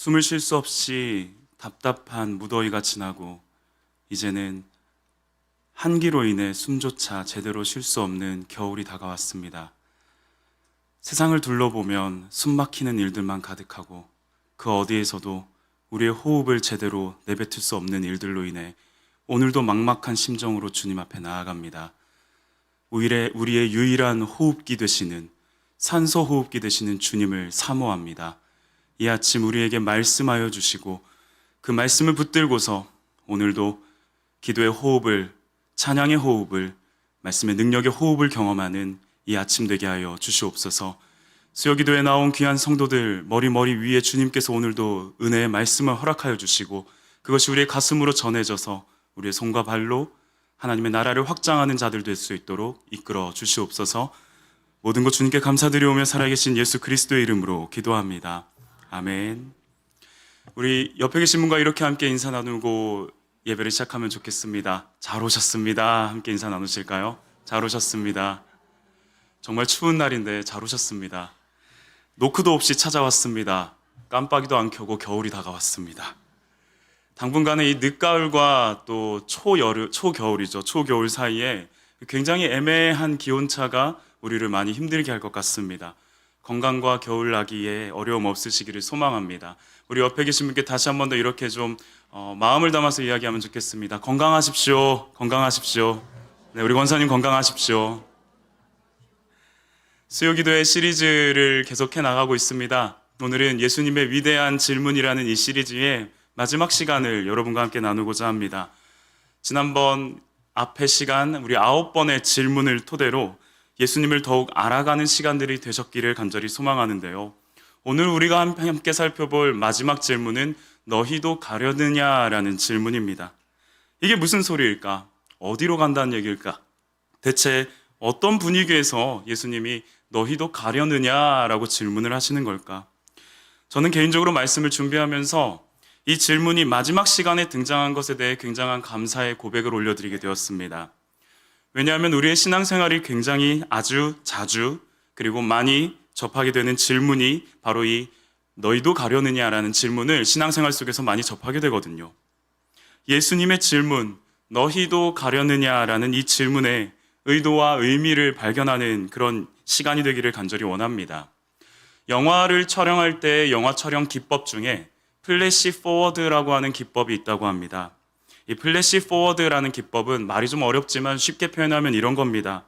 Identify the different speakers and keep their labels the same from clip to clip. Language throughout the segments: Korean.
Speaker 1: 숨을 쉴 수 없이 답답한 무더위가 지나고 이제는 한기로 인해 숨조차 제대로 쉴 수 없는 겨울이 다가왔습니다. 세상을 둘러보면 숨 막히는 일들만 가득하고 그 어디에서도 우리의 호흡을 제대로 내뱉을 수 없는 일들로 인해 오늘도 막막한 심정으로 주님 앞에 나아갑니다. 우리의 유일한 호흡기 되시는, 산소 호흡기 되시는 주님을 사모합니다. 이 아침 우리에게 말씀하여 주시고 그 말씀을 붙들고서 오늘도 기도의 호흡을, 찬양의 호흡을, 말씀의 능력의 호흡을 경험하는 이 아침 되게 하여 주시옵소서. 수요기도에 나온 귀한 성도들 머리 위에 주님께서 오늘도 은혜의 말씀을 허락하여 주시고 그것이 우리의 가슴으로 전해져서 우리의 손과 발로 하나님의 나라를 확장하는 자들 될 수 있도록 이끌어 주시옵소서. 모든 것 주님께 감사드리오며 살아계신 예수 그리스도의 이름으로 기도합니다. 아멘. 우리 옆에 계신 분과 이렇게 함께 인사 나누고 예배를 시작하면 좋겠습니다. 잘 오셨습니다. 함께 인사 나누실까요? 잘 오셨습니다. 정말 추운 날인데 잘 오셨습니다. 노크도 없이 찾아왔습니다. 깜빡이도 안 켜고 겨울이 다가왔습니다. 당분간의 이 늦가을과 또 초겨울이죠. 초겨울 사이에 굉장히 애매한 기온차가 우리를 많이 힘들게 할 것 같습니다. 건강과 겨울나기에 어려움 없으시기를 소망합니다. 우리 옆에 계신 분께 다시 한 번 더 이렇게 좀 마음을 담아서 이야기하면 좋겠습니다. 건강하십시오. 건강하십시오. 네, 우리 권사님 건강하십시오. 수요기도의 시리즈를 계속해 나가고 있습니다. 오늘은 예수님의 위대한 질문이라는 이 시리즈의 마지막 시간을 여러분과 함께 나누고자 합니다. 지난번 앞의 시간 우리 9번의 질문을 토대로 예수님을 더욱 알아가는 시간들이 되셨기를 간절히 소망하는데요. 오늘 우리가 함께 살펴볼 마지막 질문은 너희도 가려느냐라는 질문입니다. 이게 무슨 소리일까? 어디로 간다는 얘기일까? 대체 어떤 분위기에서 예수님이 너희도 가려느냐라고 질문을 하시는 걸까? 저는 개인적으로 말씀을 준비하면서 이 질문이 마지막 시간에 등장한 것에 대해 굉장한 감사의 고백을 올려드리게 되었습니다. 왜냐하면 우리의 신앙생활이 굉장히 아주 자주 그리고 많이 접하게 되는 질문이 바로 이 너희도 가려느냐라는 질문을 신앙생활 속에서 많이 접하게 되거든요. 예수님의 질문, 너희도 가려느냐라는 이 질문의 의도와 의미를 발견하는 그런 시간이 되기를 간절히 원합니다. 영화를 촬영할 때 영화 촬영 기법 중에 플래시 포워드라고 하는 기법이 있다고 합니다. 이 플래시 포워드라는 기법은 말이 좀 어렵지만 쉽게 표현하면 이런 겁니다.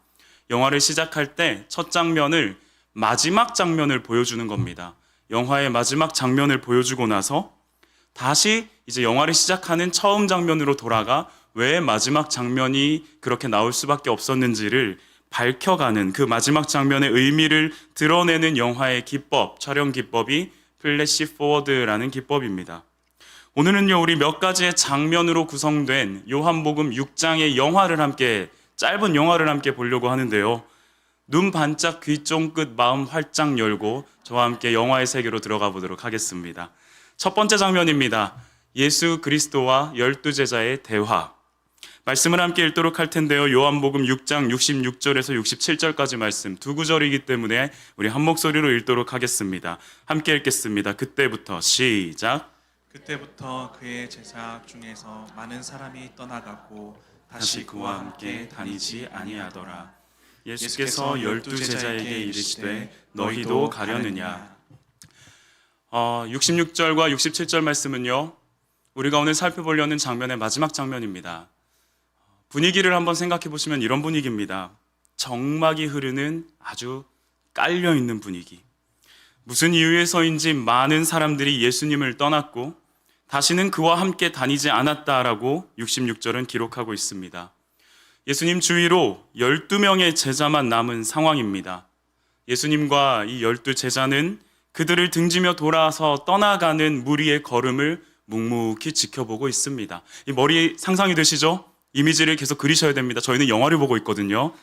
Speaker 1: 영화를 시작할 때 첫 장면을 마지막 장면을 보여주는 겁니다. 영화의 마지막 장면을 보여주고 나서 다시 이제 영화를 시작하는 처음 장면으로 돌아가 왜 마지막 장면이 그렇게 나올 수밖에 없었는지를 밝혀가는 그 마지막 장면의 의미를 드러내는 영화의 기법, 촬영 기법이 플래시 포워드라는 기법입니다. 오늘은요, 우리 몇 가지의 장면으로 구성된 요한복음 6장의 짧은 영화를 함께 보려고 하는데요. 눈 반짝, 귀 쫑긋, 마음 활짝 열고 저와 함께 영화의 세계로 들어가 보도록 하겠습니다. 첫 번째 장면입니다. 예수 그리스도와 12제자의 대화. 말씀을 함께 읽도록 할 텐데요. 요한복음 6장 66절에서 67절까지 말씀 두 구절이기 때문에 우리 한 목소리로 읽도록 하겠습니다. 함께 읽겠습니다. 그때부터 시작.
Speaker 2: 그때부터 그의 제자 중에서 많은 사람이 떠나가고
Speaker 1: 다시 그와 함께 다니지 아니하더라. 예수께서 12제자에게 이르시되 너희도 가려느냐. 66절과 67절 말씀은요, 우리가 오늘 살펴보려는 장면의 마지막 장면입니다. 분위기를 한번 생각해 보시면 이런 분위기입니다. 정막이 흐르는 아주 깔려있는 분위기. 무슨 이유에서인지 많은 사람들이 예수님을 떠났고 다시는 그와 함께 다니지 않았다라고 66절은 기록하고 있습니다. 예수님 주위로 12명의 제자만 남은 상황입니다. 예수님과 이 12제자는 그들을 등지며 돌아서 떠나가는 무리의 걸음을 묵묵히 지켜보고 있습니다. 이 머리 상상이 되시죠? 이미지를 계속 그리셔야 됩니다. 저희는 영화를 보고 있거든요.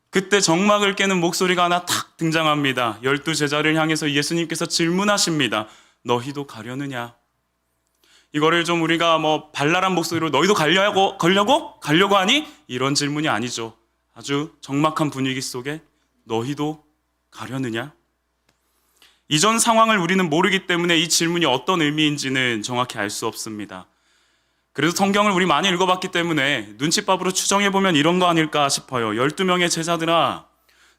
Speaker 1: 그때 정막을 깨는 목소리가 하나 탁 등장합니다. 12제자를 향해서 예수님께서 질문하십니다. 너희도 가려느냐? 이거를 좀 우리가 발랄한 목소리로 너희도 가려고 하니? 이런 질문이 아니죠. 아주 적막한 분위기 속에 너희도 가려느냐? 이전 상황을 우리는 모르기 때문에 이 질문이 어떤 의미인지는 정확히 알 수 없습니다. 그래도 성경을 우리 많이 읽어봤기 때문에 눈칫밥으로 추정해보면 이런 거 아닐까 싶어요. 12명의 제자들아,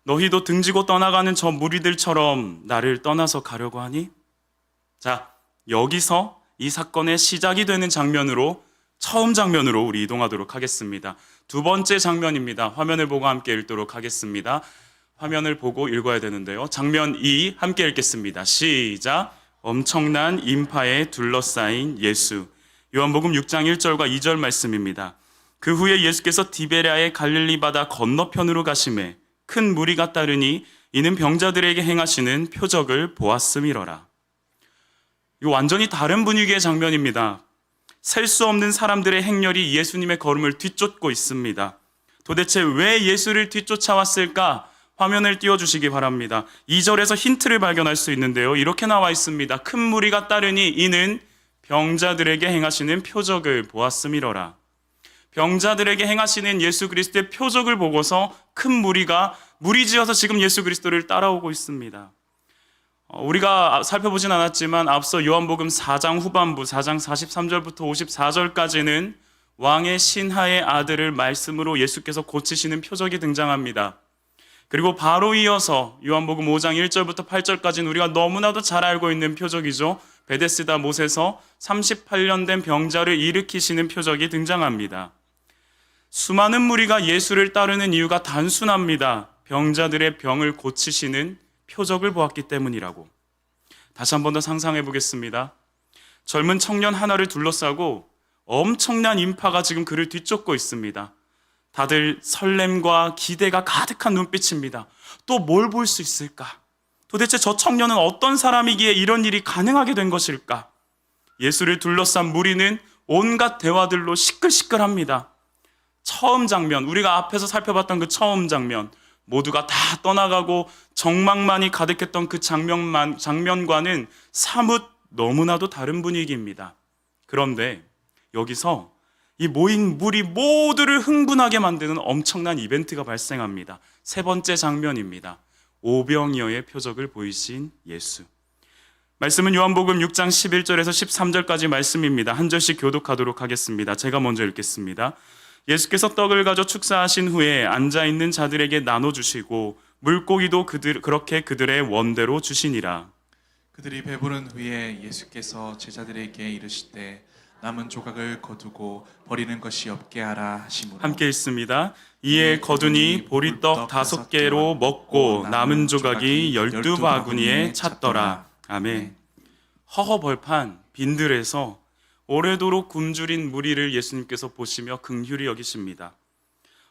Speaker 1: 너희도 등지고 떠나가는 저 무리들처럼 나를 떠나서 가려고 하니? 자, 여기서 이 사건의 시작이 되는 장면으로, 처음 장면으로 우리 이동하도록 하겠습니다. 두 번째 장면입니다. 화면을 보고 함께 읽도록 하겠습니다. 화면을 보고 읽어야 되는데요. 장면 2 함께 읽겠습니다. 시작. 엄청난 인파에 둘러싸인 예수. 요한복음 6장 1절과 2절 말씀입니다. 그 후에 예수께서 디베랴의 갈릴리 바다 건너편으로 가심에 큰 무리가 따르니 이는 병자들에게 행하시는 표적을 보았음이러라. 이거 완전히 다른 분위기의 장면입니다. 셀 수 없는 사람들의 행렬이 예수님의 걸음을 뒤쫓고 있습니다. 도대체 왜 예수를 뒤쫓아왔을까? 화면을 띄워주시기 바랍니다. 2절에서 힌트를 발견할 수 있는데요. 이렇게 나와 있습니다. 큰 무리가 따르니 이는 병자들에게 행하시는 표적을 보았음이러라. 병자들에게 행하시는 예수 그리스도의 표적을 보고서 큰 무리가 무리지어서 지금 예수 그리스도를 따라오고 있습니다. 우리가 살펴보진 않았지만 앞서 요한복음 4장 후반부 4장 43절부터 54절까지는 왕의 신하의 아들을 말씀으로 예수께서 고치시는 표적이 등장합니다. 그리고 바로 이어서 요한복음 5장 1절부터 8절까지는 우리가 너무나도 잘 알고 있는 표적이죠. 베데스다 못에서 38년 된 병자를 일으키시는 표적이 등장합니다. 수많은 무리가 예수를 따르는 이유가 단순합니다. 병자들의 병을 고치시는 표적을 보았기 때문이라고. 다시 한 번 더 상상해 보겠습니다. 젊은 청년 하나를 둘러싸고 엄청난 인파가 지금 그를 뒤쫓고 있습니다. 다들 설렘과 기대가 가득한 눈빛입니다. 또 뭘 볼 수 있을까? 도대체 저 청년은 어떤 사람이기에 이런 일이 가능하게 된 것일까? 예수를 둘러싼 무리는 온갖 대화들로 시끌시끌합니다. 처음 장면, 우리가 앞에서 살펴봤던 그 처음 장면, 모두가 다 떠나가고 정막만이 가득했던 그 장면과는 사뭇 너무나도 다른 분위기입니다. 그런데 여기서 이 모인 무리 모두를 흥분하게 만드는 엄청난 이벤트가 발생합니다. 세 번째 장면입니다. 오병이어의 표적을 보이신 예수. 말씀은 요한복음 6장 11절에서 13절까지 말씀입니다. 한 절씩 교독하도록 하겠습니다. 제가 먼저 읽겠습니다. 예수께서 떡을 가져 축사하신 후에 앉아있는 자들에게 나눠주시고 물고기도 그렇게 그들의 원대로 주시니라.
Speaker 2: 그들이 배부른 후에 예수께서 제자들에게 이르시되 남은 조각을 거두고 버리는 것이 없게 하라 하시므로.
Speaker 1: 함께 읽습니다. 이에 거두니 보리떡 5개로 먹고 남은 조각이 12바구니에 찼더라. 아멘. 허허벌판 빈들에서 오래도록 굶주린 무리를 예수님께서 보시며 긍휼히 여기십니다.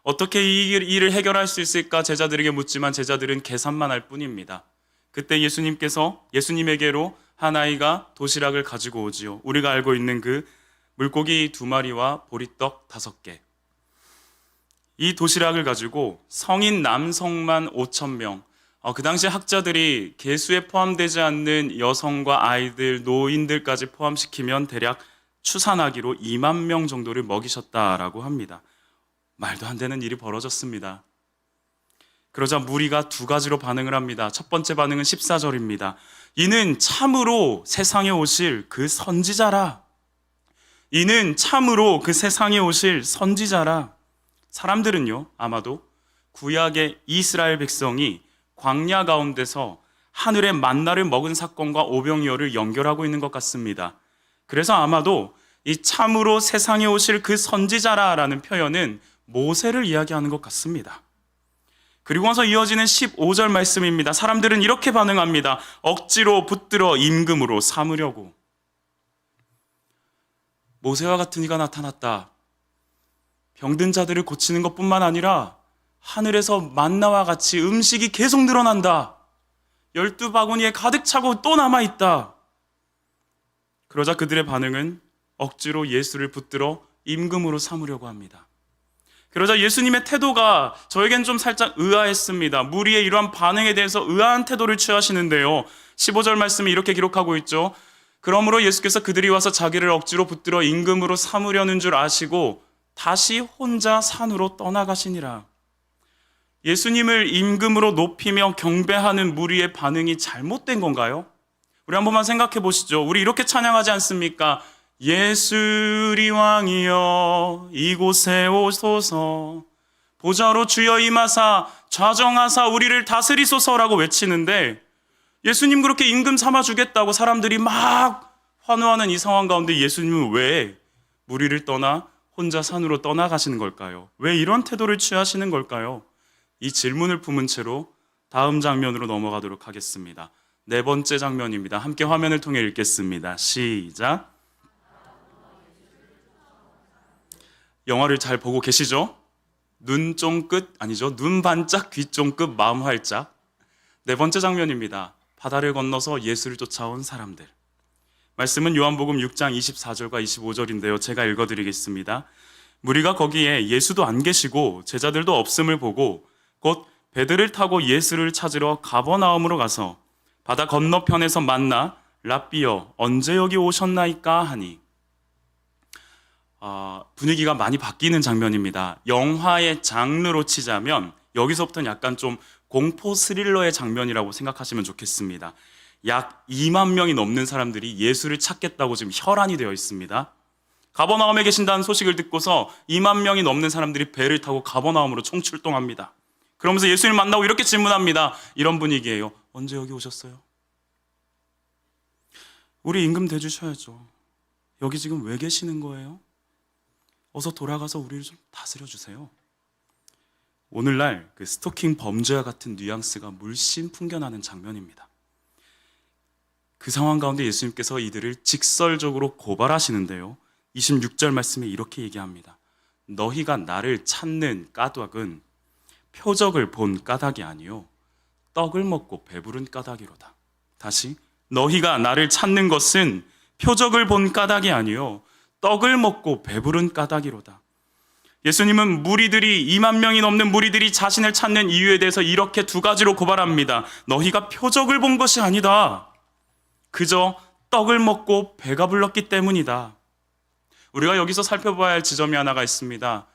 Speaker 1: 어떻게 이 일을 해결할 수 있을까 제자들에게 묻지만 제자들은 계산만 할 뿐입니다. 그때 예수님에게로 한 아이가 도시락을 가지고 오지요. 우리가 알고 있는 그 물고기 2마리와 보리떡 5개. 이 도시락을 가지고 성인 남성만 5,000명, 그 당시 학자들이 계수에 포함되지 않는 여성과 아이들, 노인들까지 포함시키면 대략 추산하기로 2만 명 정도를 먹이셨다라고 합니다. 말도 안 되는 일이 벌어졌습니다. 그러자 무리가 두 가지로 반응을 합니다. 첫 번째 반응은 14절입니다. 이는 참으로 세상에 오실 그 선지자라. 이는 참으로 그 세상에 오실 선지자라. 사람들은요, 아마도 구약의 이스라엘 백성이 광야 가운데서 하늘의 만나를 먹은 사건과 오병이어를 연결하고 있는 것 같습니다. 그래서 아마도 이 참으로 세상에 오실 그 선지자라라는 표현은 모세를 이야기하는 것 같습니다. 그리고 나서 이어지는 15절 말씀입니다. 사람들은 이렇게 반응합니다. 억지로 붙들어 임금으로 삼으려고. 모세와 같은 이가 나타났다. 병든 자들을 고치는 것뿐만 아니라 하늘에서 만나와 같이 음식이 계속 늘어난다. 12바구니에 가득 차고 또 남아있다. 그러자 그들의 반응은 억지로 예수를 붙들어 임금으로 삼으려고 합니다. 그러자 예수님의 태도가 저에겐 좀 살짝 의아했습니다. 무리의 이러한 반응에 대해서 의아한 태도를 취하시는데요. 15절 말씀이 이렇게 기록하고 있죠. 그러므로 예수께서 그들이 와서 자기를 억지로 붙들어 임금으로 삼으려는 줄 아시고 다시 혼자 산으로 떠나가시니라. 예수님을 임금으로 높이며 경배하는 무리의 반응이 잘못된 건가요? 우리 한 번만 생각해 보시죠. 우리 이렇게 찬양하지 않습니까? 예수리 왕이여 이곳에 오소서, 보좌로 주여 임하사 좌정하사 우리를 다스리소서라고 외치는데, 예수님 그렇게 임금 삼아 주겠다고 사람들이 막 환호하는 이 상황 가운데 예수님은 왜 무리를 떠나 혼자 산으로 떠나가시는 걸까요? 왜 이런 태도를 취하시는 걸까요? 이 질문을 품은 채로 다음 장면으로 넘어가도록 하겠습니다. 네 번째 장면입니다. 함께 화면을 통해 읽겠습니다. 시작. 영화를 잘 보고 계시죠? 눈 쫑긋, 아니죠, 눈 반짝 귀 쫑긋 마음 활짝. 네 번째 장면입니다. 바다를 건너서 예수를 쫓아온 사람들. 말씀은 요한복음 6장 24절과 25절인데요. 제가 읽어드리겠습니다. 무리가 거기에 예수도 안 계시고 제자들도 없음을 보고 곧 배들을 타고 예수를 찾으러 가버나움으로 가서 바다 건너편에서 만나 랍비여 언제 여기 오셨나이까 하니, 분위기가 많이 바뀌는 장면입니다. 영화의 장르로 치자면 여기서부터는 약간 좀 공포 스릴러의 장면이라고 생각하시면 좋겠습니다. 약 2만 명이 넘는 사람들이 예수를 찾겠다고 지금 혈안이 되어 있습니다. 가버나움에 계신다는 소식을 듣고서 2만 명이 넘는 사람들이 배를 타고 가버나움으로 총출동합니다. 그러면서 예수님을 만나고 이렇게 질문합니다. 이런 분위기예요. 언제 여기 오셨어요? 우리 임금 대주셔야죠. 여기 지금 왜 계시는 거예요? 어서 돌아가서 우리를 좀 다스려 주세요. 오늘날 그 스토킹 범죄와 같은 뉘앙스가 물씬 풍겨나는 장면입니다. 그 상황 가운데 예수님께서 이들을 직설적으로 고발하시는데요. 26절 말씀에 이렇게 얘기합니다. 너희가 나를 찾는 까닭은 표적을 본 까닭이 아니요 떡을 먹고 배부른 까닭이로다. 다시, 너희가 나를 찾는 것은 표적을 본 까닭이 아니요 떡을 먹고 배부른 까닭이로다. 예수님은 무리들이 2만 명이 넘는 무리들이 자신을 찾는 이유에 대해서 이렇게 두 가지로 고발합니다. 너희가 표적을 본 것이 아니다. 그저 떡을 먹고 배가 불렀기 때문이다. 우리가 여기서 살펴봐야 할 지점이 하나가 있습니다.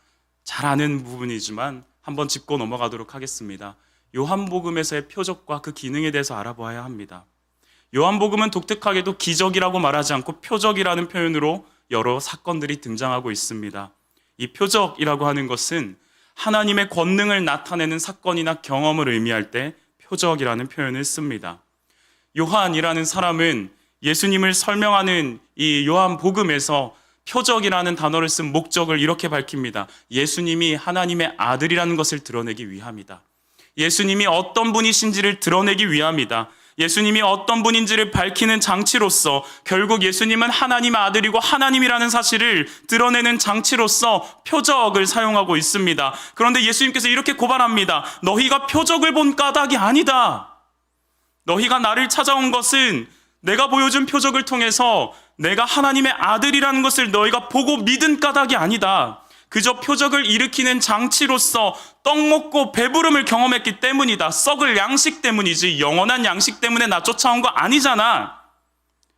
Speaker 1: 잘 아는 부분이지만 한번 짚고 넘어가도록 하겠습니다. 요한복음에서의 표적과 그 기능에 대해서 알아봐야 합니다. 요한복음은 독특하게도 기적이라고 말하지 않고 표적이라는 표현으로 여러 사건들이 등장하고 있습니다. 이 표적이라고 하는 것은 하나님의 권능을 나타내는 사건이나 경험을 의미할 때 표적이라는 표현을 씁니다. 요한이라는 사람은 예수님을 설명하는 이 요한복음에서 표적이라는 단어를 쓴 목적을 이렇게 밝힙니다. 예수님이 하나님의 아들이라는 것을 드러내기 위함이다. 예수님이 어떤 분이신지를 드러내기 위함이다. 예수님이 어떤 분인지를 밝히는 장치로서 결국 예수님은 하나님의 아들이고 하나님이라는 사실을 드러내는 장치로서 표적을 사용하고 있습니다. 그런데 예수님께서 이렇게 고발합니다. 너희가 표적을 본 까닭이 아니다. 너희가 나를 찾아온 것은 내가 보여준 표적을 통해서 내가 하나님의 아들이라는 것을 너희가 보고 믿은 까닭이 아니다. 그저 표적을 일으키는 장치로서 떡 먹고 배부름을 경험했기 때문이다. 썩을 양식 때문이지 영원한 양식 때문에 나 쫓아온 거 아니잖아.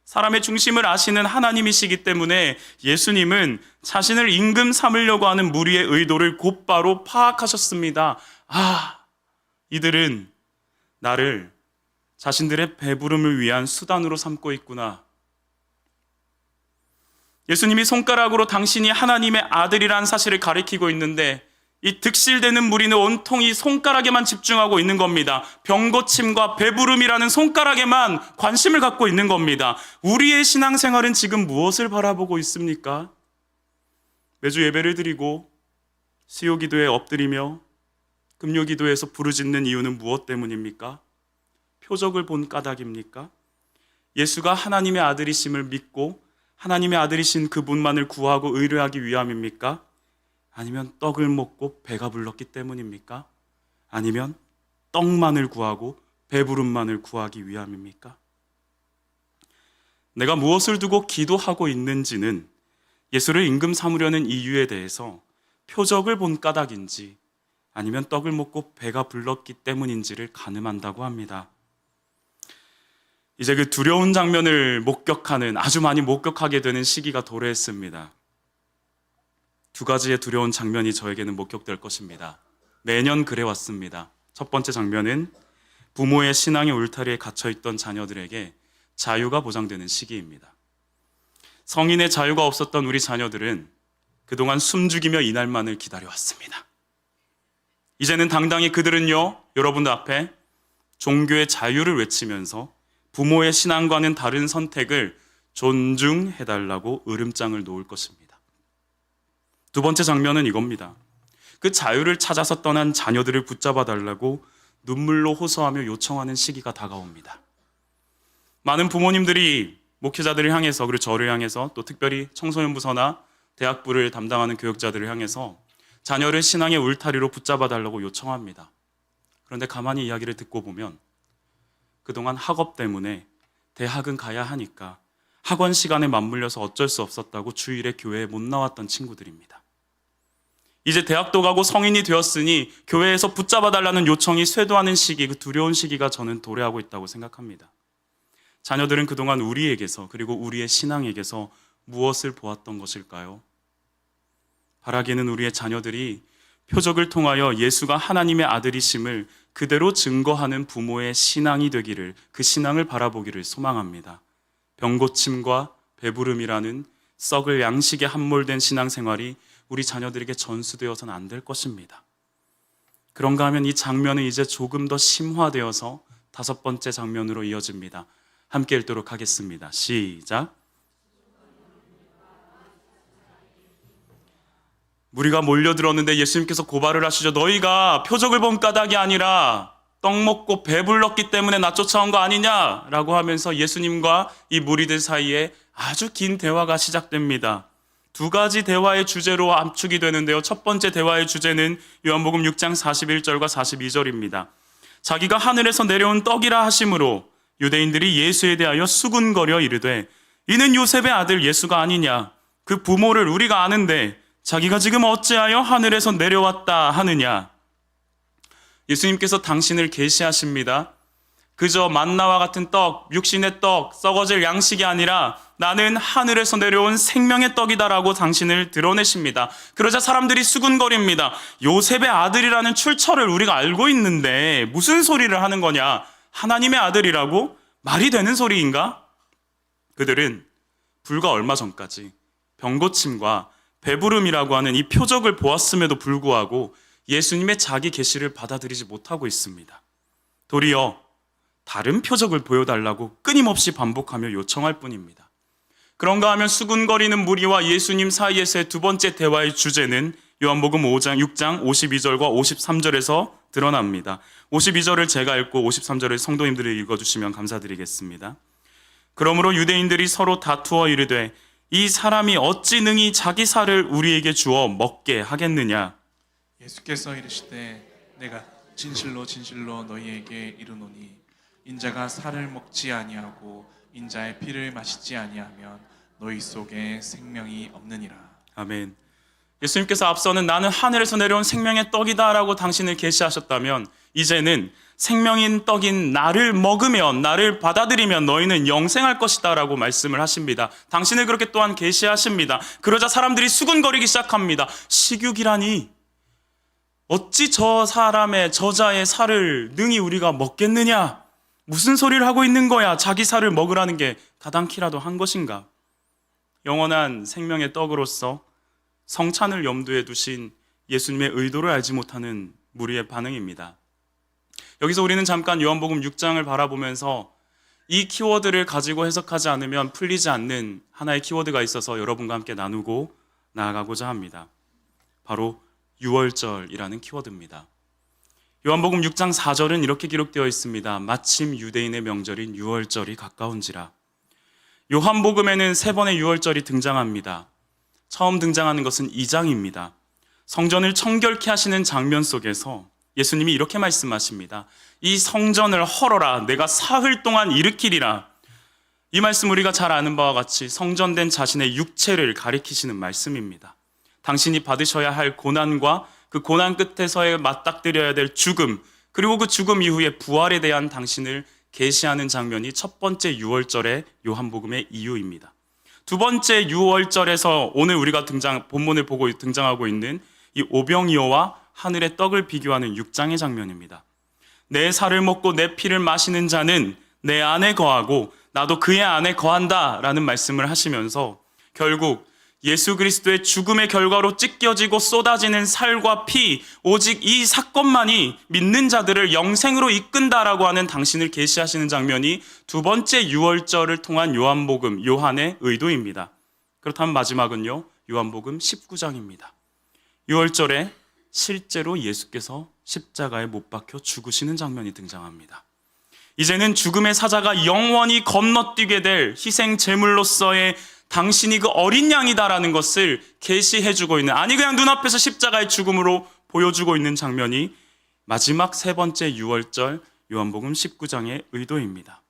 Speaker 1: 사람의 중심을 아시는 하나님이시기 때문에 예수님은 자신을 임금 삼으려고 하는 무리의 의도를 곧바로 파악하셨습니다. 이들은 나를 자신들의 배부름을 위한 수단으로 삼고 있구나. 예수님이 손가락으로 당신이 하나님의 아들이라는 사실을 가리키고 있는데 이 득실되는 무리는 온통 이 손가락에만 집중하고 있는 겁니다. 병고침과 배부름이라는 손가락에만 관심을 갖고 있는 겁니다. 우리의 신앙생활은 지금 무엇을 바라보고 있습니까? 매주 예배를 드리고 수요기도에 엎드리며 금요기도에서 부르짖는 이유는 무엇 때문입니까? 표적을 본 까닭입니까? 예수가 하나님의 아들이심을 믿고 하나님의 아들이신 그분만을 구하고 의뢰하기 위함입니까? 아니면 떡을 먹고 배가 불렀기 때문입니까? 아니면 떡만을 구하고 배부름만을 구하기 위함입니까? 내가 무엇을 두고 기도하고 있는지는 예수를 임금 삼으려는 이유에 대해서 표적을 본 까닭인지 아니면 떡을 먹고 배가 불렀기 때문인지를 가늠한다고 합니다. 이제 그 두려운 장면을 목격하는, 아주 많이 목격하게 되는 시기가 도래했습니다. 두 가지의 두려운 장면이 저에게는 목격될 것입니다. 매년 그래왔습니다. 첫 번째 장면은 부모의 신앙의 울타리에 갇혀있던 자녀들에게 자유가 보장되는 시기입니다. 성인의 자유가 없었던 우리 자녀들은 그동안 숨죽이며 이날만을 기다려왔습니다. 이제는 당당히 그들은요, 여러분들 앞에 종교의 자유를 외치면서 부모의 신앙과는 다른 선택을 존중해달라고 으름장을 놓을 것입니다. 두 번째 장면은 이겁니다. 그 자유를 찾아서 떠난 자녀들을 붙잡아 달라고 눈물로 호소하며 요청하는 시기가 다가옵니다. 많은 부모님들이 목회자들을 향해서, 그리고 저를 향해서, 또 특별히 청소년부서나 대학부를 담당하는 교육자들을 향해서 자녀를 신앙의 울타리로 붙잡아 달라고 요청합니다. 그런데 가만히 이야기를 듣고 보면 그동안 학업 때문에 대학은 가야 하니까 학원 시간에 맞물려서 어쩔 수 없었다고 주일에 교회에 못 나왔던 친구들입니다. 이제 대학도 가고 성인이 되었으니 교회에서 붙잡아 달라는 요청이 쇄도하는 시기, 그 두려운 시기가 저는 도래하고 있다고 생각합니다. 자녀들은 그동안 우리에게서, 그리고 우리의 신앙에게서 무엇을 보았던 것일까요? 바라기는 우리의 자녀들이 표적을 통하여 예수가 하나님의 아들이심을 그대로 증거하는 부모의 신앙이 되기를, 그 신앙을 바라보기를 소망합니다. 병고침과 배부름이라는 썩을 양식에 함몰된 신앙생활이 우리 자녀들에게 전수되어서는 안 될 것입니다. 그런가 하면 이 장면은 이제 조금 더 심화되어서 다섯 번째 장면으로 이어집니다. 함께 읽도록 하겠습니다. 시작. 무리가 몰려들었는데 예수님께서 고발을 하시죠. 너희가 표적을 본 까닭이 아니라 떡 먹고 배불렀기 때문에 나 쫓아온 거 아니냐라고 하면서 예수님과 이 무리들 사이에 아주 긴 대화가 시작됩니다. 두 가지 대화의 주제로 압축이 되는데요. 첫 번째 대화의 주제는 요한복음 6장 41절과 42절입니다. 자기가 하늘에서 내려온 떡이라 하심으로 유대인들이 예수에 대하여 수군거려 이르되 이는 요셉의 아들 예수가 아니냐. 그 부모를 우리가 아는데 자기가 지금 어찌하여 하늘에서 내려왔다 하느냐. 예수님께서 당신을 계시하십니다. 그저 만나와 같은 떡, 육신의 떡, 썩어질 양식이 아니라 나는 하늘에서 내려온 생명의 떡이다라고 당신을 드러내십니다. 그러자 사람들이 수군거립니다. 요셉의 아들이라는 출처를 우리가 알고 있는데 무슨 소리를 하는 거냐? 하나님의 아들이라고? 말이 되는 소리인가? 그들은 불과 얼마 전까지 병고침과 배부름이라고 하는 이 표적을 보았음에도 불구하고 예수님의 자기 계시를 받아들이지 못하고 있습니다. 도리어 다른 표적을 보여달라고 끊임없이 반복하며 요청할 뿐입니다. 그런가 하면 수군거리는 무리와 예수님 사이에서의 두 번째 대화의 주제는 요한복음 6장 52절과 53절에서 드러납니다. 52절을 제가 읽고 53절을 성도님들이 읽어주시면 감사드리겠습니다. 그러므로 유대인들이 서로 다투어 이르되 이 사람이 어찌 능히 자기 살을 우리에게 주어 먹게 하겠느냐.
Speaker 2: 예수께서 이르시되 내가 진실로 진실로 너희에게 이르노니 인자가 살을 먹지 아니하고 인자의 피를 마시지 아니하면 너희 속에 생명이 없느니라.
Speaker 1: 아멘. 예수님께서 앞서는 나는 하늘에서 내려온 생명의 떡이다 라고 당신을 계시하셨다면 이제는 생명인 떡인 나를 먹으면, 나를 받아들이면 너희는 영생할 것이다 라고 말씀을 하십니다. 당신을 그렇게 또한 계시하십니다. 그러자 사람들이 수군거리기 시작합니다. 식육이라니 어찌 저 사람의 저자의 살을 능히 우리가 먹겠느냐? 무슨 소리를 하고 있는 거야? 자기 살을 먹으라는 게 가당키라도 한 것인가? 영원한 생명의 떡으로서 성찬을 염두에 두신 예수님의 의도를 알지 못하는 무리의 반응입니다. 여기서 우리는 잠깐 요한복음 6장을 바라보면서 이 키워드를 가지고 해석하지 않으면 풀리지 않는 하나의 키워드가 있어서 여러분과 함께 나누고 나아가고자 합니다. 바로 유월절이라는 키워드입니다. 요한복음 6장 4절은 이렇게 기록되어 있습니다. 마침 유대인의 명절인 유월절이 가까운지라. 요한복음에는 3번의 유월절이 등장합니다. 처음 등장하는 것은 2장입니다. 성전을 청결케 하시는 장면 속에서 예수님이 이렇게 말씀하십니다. 이 성전을 헐어라. 내가 사흘 동안 일으키리라. 이 말씀 우리가 잘 아는 바와 같이 성전된 자신의 육체를 가리키시는 말씀입니다. 당신이 받으셔야 할 고난과 그 고난 끝에서의 맞닥뜨려야 될 죽음, 그리고 그 죽음 이후의 부활에 대한 당신을 계시하는 장면이 첫 번째 유월절의 요한복음의 이유입니다. 두 번째 유월절에서 오늘 우리가 본문을 보고 등장하고 있는 이 오병이어와 하늘의 떡을 비교하는 6장의 장면입니다. 내 살을 먹고 내 피를 마시는 자는 내 안에 거하고 나도 그의 안에 거한다 라는 말씀을 하시면서 결국 예수 그리스도의 죽음의 결과로 찢겨지고 쏟아지는 살과 피, 오직 이 사건만이 믿는 자들을 영생으로 이끈다라고 하는 당신을 계시하시는 장면이 두 번째 유월절을 통한 요한복음, 요한의 의도입니다. 그렇다면 마지막은요, 요한복음 19장입니다. 유월절에 실제로 예수께서 십자가에 못 박혀 죽으시는 장면이 등장합니다. 이제는 죽음의 사자가 영원히 건너뛰게 될 희생 제물로서의 당신이 그 어린 양이다라는 것을 계시해주고 있는, 아니 그냥 눈앞에서 십자가의 죽음으로 보여주고 있는 장면이 마지막 세 번째 유월절 요한복음 19장의 의도입니다.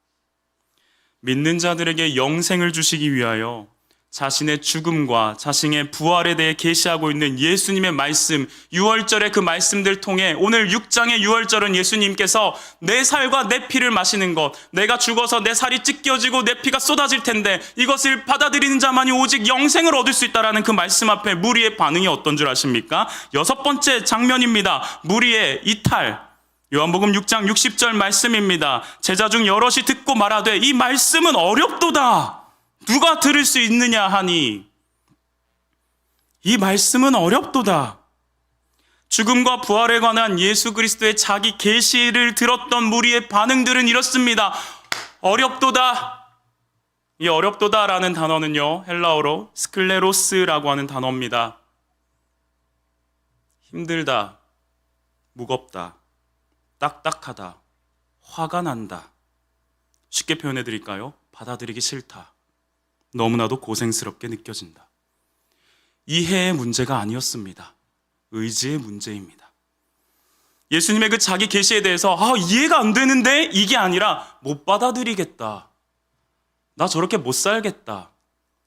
Speaker 1: 믿는 자들에게 영생을 주시기 위하여 자신의 죽음과 자신의 부활에 대해 계시하고 있는 예수님의 말씀, 유월절의 그 말씀들 통해 오늘 6장의 유월절은 예수님께서 내 살과 내 피를 마시는 것, 내가 죽어서 내 살이 찢겨지고 내 피가 쏟아질 텐데 이것을 받아들이는 자만이 오직 영생을 얻을 수 있다라는 그 말씀 앞에 무리의 반응이 어떤 줄 아십니까? 여섯 번째 장면입니다. 무리의 이탈. 요한복음 6장 60절 말씀입니다. 제자 중 여럿이 듣고 말하되 이 말씀은 어렵도다. 누가 들을 수 있느냐 하니 이 말씀은 어렵도다. 죽음과 부활에 관한 예수 그리스도의 자기 계시를 들었던 무리의 반응들은 이렇습니다. 어렵도다. 이 어렵도다라는 단어는요, 헬라어로 스클레로스라고 하는 단어입니다. 힘들다, 무겁다, 딱딱하다, 화가 난다. 쉽게 표현해 드릴까요? 받아들이기 싫다. 너무나도 고생스럽게 느껴진다. 이해의 문제가 아니었습니다. 의지의 문제입니다. 예수님의 그 자기 계시에 대해서 이해가 안 되는데 이게 아니라 못 받아들이겠다. 나 저렇게 못 살겠다.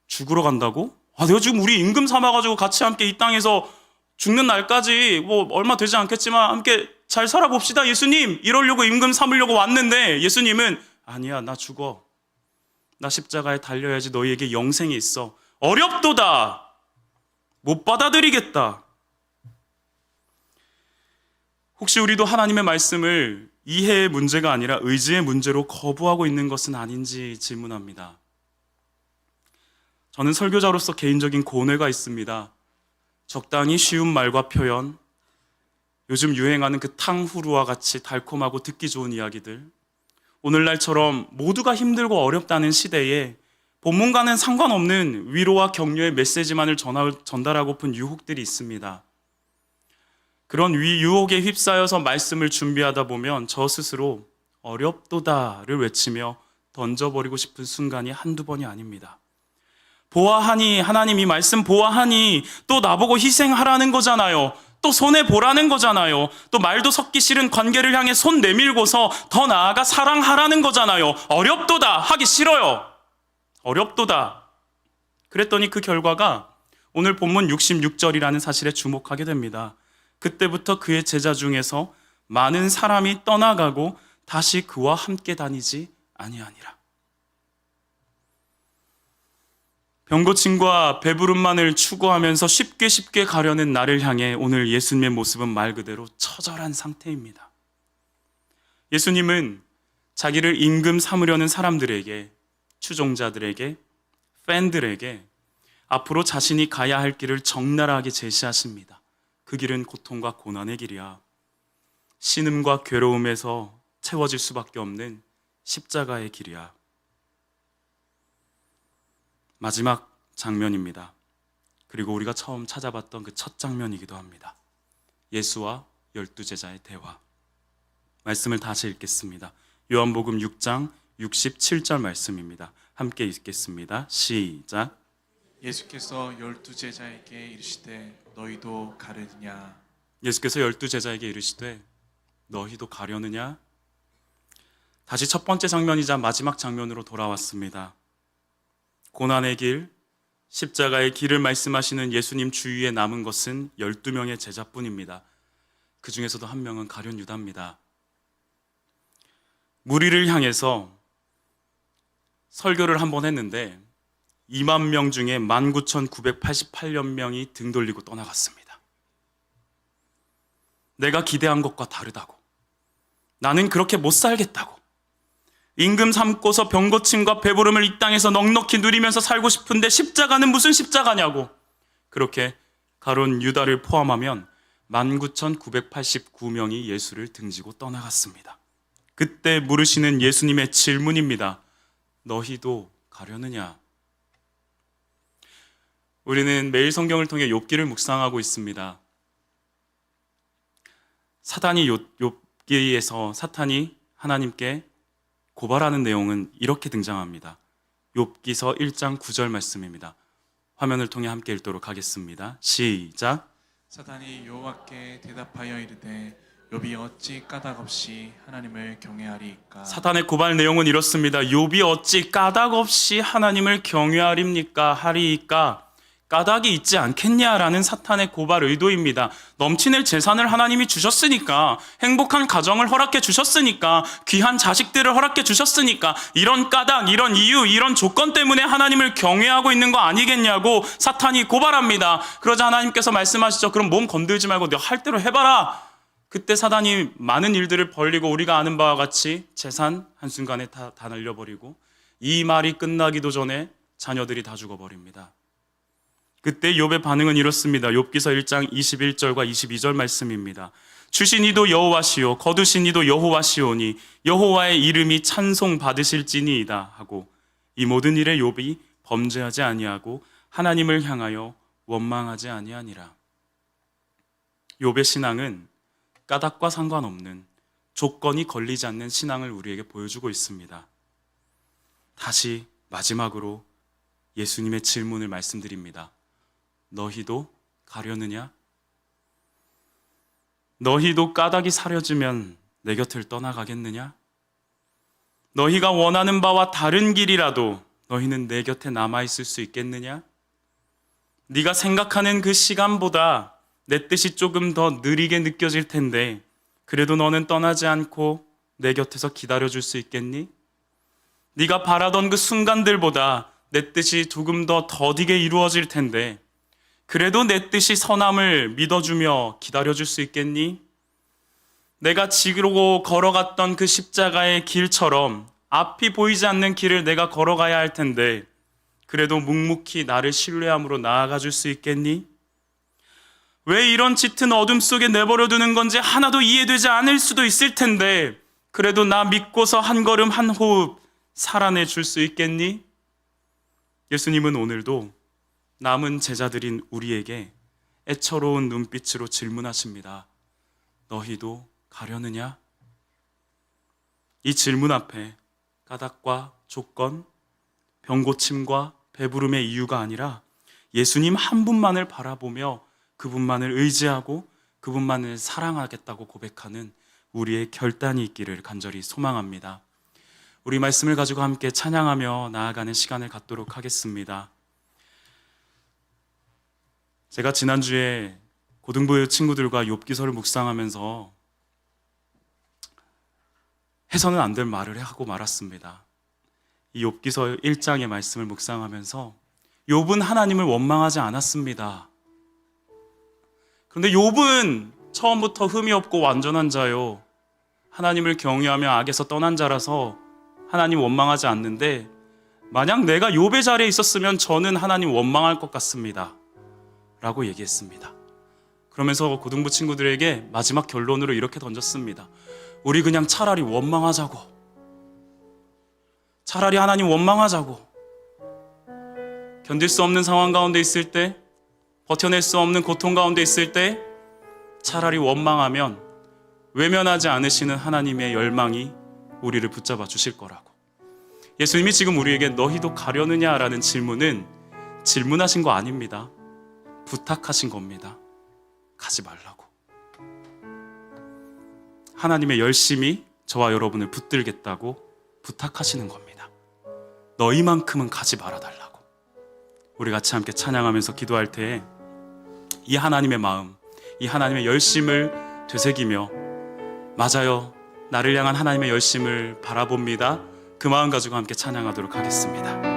Speaker 1: 죽으러 간다고? 내가 지금 우리 임금 삼아가지고 같이 함께 이 땅에서 죽는 날까지 뭐 얼마 되지 않겠지만 함께 잘 살아봅시다 예수님. 이러려고 임금 삼으려고 왔는데 예수님은 아니야, 나 죽어. 나 십자가에 달려야지. 너희에게 영생이 있어. 어렵도다. 못 받아들이겠다. 혹시 우리도 하나님의 말씀을 이해의 문제가 아니라 의지의 문제로 거부하고 있는 것은 아닌지 질문합니다. 저는 설교자로서 개인적인 고뇌가 있습니다. 적당히 쉬운 말과 표현, 요즘 유행하는 그 탕후루와 같이 달콤하고 듣기 좋은 이야기들, 오늘날처럼 모두가 힘들고 어렵다는 시대에 본문과는 상관없는 위로와 격려의 메시지만을 전달하고픈 유혹들이 있습니다. 그런 유혹에 휩싸여서 말씀을 준비하다 보면 저 스스로 어렵도다를 외치며 던져버리고 싶은 순간이 한두 번이 아닙니다. 보아하니, 하나님 이 말씀 보아하니 또 나보고 희생하라는 거잖아요. 또 손해보라는 거잖아요. 또 말도 섞기 싫은 관계를 향해 손 내밀고서 더 나아가 사랑하라는 거잖아요. 어렵도다. 하기 싫어요. 어렵도다. 그랬더니 그 결과가 오늘 본문 66절이라는 사실에 주목하게 됩니다. 그때부터 그의 제자 중에서 많은 사람이 떠나가고 다시 그와 함께 다니지 아니하니라. 병고침과 배부름만을 추구하면서 쉽게 가려는 나를 향해 오늘 예수님의 모습은 말 그대로 처절한 상태입니다. 예수님은 자기를 임금 삼으려는 사람들에게, 추종자들에게, 팬들에게 앞으로 자신이 가야 할 길을 적나라하게 제시하십니다. 그 길은 고통과 고난의 길이야. 신음과 괴로움에서 채워질 수밖에 없는 십자가의 길이야. 마지막 장면입니다. 그리고 우리가 처음 찾아봤던 그 첫 장면이기도 합니다. 예수와 12제자의 대화. 말씀을 다시 읽겠습니다. 요한복음 6장 67절 말씀입니다. 함께 읽겠습니다. 시작.
Speaker 2: 예수께서 12제자에게 이르시되 너희도 가르느냐.
Speaker 1: 예수께서 12제자에게 이르시되 너희도 가려느냐. 다시 첫 번째 장면이자 마지막 장면으로 돌아왔습니다. 고난의 길, 십자가의 길을 말씀하시는 예수님 주위에 남은 것은 12명의 제자뿐입니다. 그 중에서도 한 명은 가룟 유다입니다. 무리를 향해서 설교를 한번 했는데 2만 명 중에 19,988명이 등 돌리고 떠나갔습니다. 내가 기대한 것과 다르다고, 나는 그렇게 못 살겠다고, 임금 삼고서 병고침과 배부름을 이 땅에서 넉넉히 누리면서 살고 싶은데 십자가는 무슨 십자가냐고. 그렇게 가룟 유다를 포함하면 19,989명이 예수를 등지고 떠나갔습니다. 그때 물으시는 예수님의 질문입니다. 너희도 가려느냐? 우리는 매일 성경을 통해 욥기를 묵상하고 있습니다. 욥기에서 사탄이 하나님께 고발하는 내용은 이렇게 등장합니다. 욥기서 1장 9절 말씀입니다. 화면을 통해 함께 읽도록 하겠습니다. 시작.
Speaker 2: 사탄이 여호와께 대답하여 이르되 욥이 어찌 까닭없이 하나님을 경외하리이까.
Speaker 1: 사탄의 고발 내용은 이렇습니다. 욥이 어찌 까닭없이 하나님을 경외하리입니까? 하리이까? 까닭이 있지 않겠냐라는 사탄의 고발 의도입니다. 넘치는 재산을 하나님이 주셨으니까, 행복한 가정을 허락해 주셨으니까, 귀한 자식들을 허락해 주셨으니까, 이런 까닭, 이런 이유, 이런 조건 때문에 하나님을 경외하고 있는 거 아니겠냐고 사탄이 고발합니다. 그러자 하나님께서 말씀하시죠. 그럼 몸 건들지 말고 너 할 대로 해봐라. 그때 사단이 많은 일들을 벌리고 우리가 아는 바와 같이 재산 한순간에 다 날려버리고, 이 말이 끝나기도 전에 자녀들이 다 죽어버립니다. 그때 욥의 반응은 이렇습니다. 욥기서 1장 21절과 22절 말씀입니다. 주신 이도 여호와시오 거두신 이도 여호와시오니 여호와의 이름이 찬송 받으실지니이다 하고, 이 모든 일에 욥이 범죄하지 아니하고 하나님을 향하여 원망하지 아니하니라. 욥의 신앙은 까닭과 상관없는, 조건이 걸리지 않는 신앙을 우리에게 보여주고 있습니다. 다시 마지막으로 예수님의 질문을 말씀드립니다. 너희도 가려느냐? 너희도 까닭이 사려지면 내 곁을 떠나가겠느냐? 너희가 원하는 바와 다른 길이라도 너희는 내 곁에 남아있을 수 있겠느냐? 네가 생각하는 그 시간보다 내 뜻이 조금 더 느리게 느껴질 텐데 그래도 너는 떠나지 않고 내 곁에서 기다려줄 수 있겠니? 네가 바라던 그 순간들보다 내 뜻이 조금 더 더디게 이루어질 텐데 그래도 내 뜻이 선함을 믿어주며 기다려줄 수 있겠니? 내가 지르고 걸어갔던 그 십자가의 길처럼 앞이 보이지 않는 길을 내가 걸어가야 할 텐데 그래도 묵묵히 나를 신뢰함으로 나아가줄 수 있겠니? 왜 이런 짙은 어둠 속에 내버려두는 건지 하나도 이해되지 않을 수도 있을 텐데 그래도 나 믿고서 한 걸음 한 호흡 살아내줄 수 있겠니? 예수님은 오늘도 남은 제자들인 우리에게 애처로운 눈빛으로 질문하십니다. 너희도 가려느냐? 이 질문 앞에 까닭과 조건, 병고침과 배부름의 이유가 아니라 예수님 한 분만을 바라보며 그분만을 의지하고 그분만을 사랑하겠다고 고백하는 우리의 결단이 있기를 간절히 소망합니다. 우리 말씀을 가지고 함께 찬양하며 나아가는 시간을 갖도록 하겠습니다. 제가 지난주에 고등부 친구들과 욥기서를 묵상하면서 해서는 안 될 말을 하고 말았습니다. 이 욥기서 1장의 말씀을 묵상하면서 욥은 하나님을 원망하지 않았습니다. 그런데 욥은 처음부터 흠이 없고 완전한 자요, 하나님을 경외하며 악에서 떠난 자라서 하나님 원망하지 않는데 만약 내가 욥의 자리에 있었으면 저는 하나님 원망할 것 같습니다 라고 얘기했습니다. 그러면서 고등부 친구들에게 마지막 결론으로 이렇게 던졌습니다. 우리 그냥 차라리 원망하자고, 차라리 하나님 원망하자고. 견딜 수 없는 상황 가운데 있을 때, 버텨낼 수 없는 고통 가운데 있을 때 차라리 원망하면 외면하지 않으시는 하나님의 열망이 우리를 붙잡아 주실 거라고. 예수님이 지금 우리에게 너희도 가려느냐라는 질문은 질문하신 거 아닙니다. 부탁하신 겁니다. 가지 말라고. 하나님의 열심이 저와 여러분을 붙들겠다고 부탁하시는 겁니다. 너희만큼은 가지 말아달라고. 우리 같이 함께 찬양하면서 기도할 때에 이 하나님의 마음, 이 하나님의 열심을 되새기며 맞아요, 나를 향한 하나님의 열심을 바라봅니다, 그 마음 가지고 함께 찬양하도록 하겠습니다.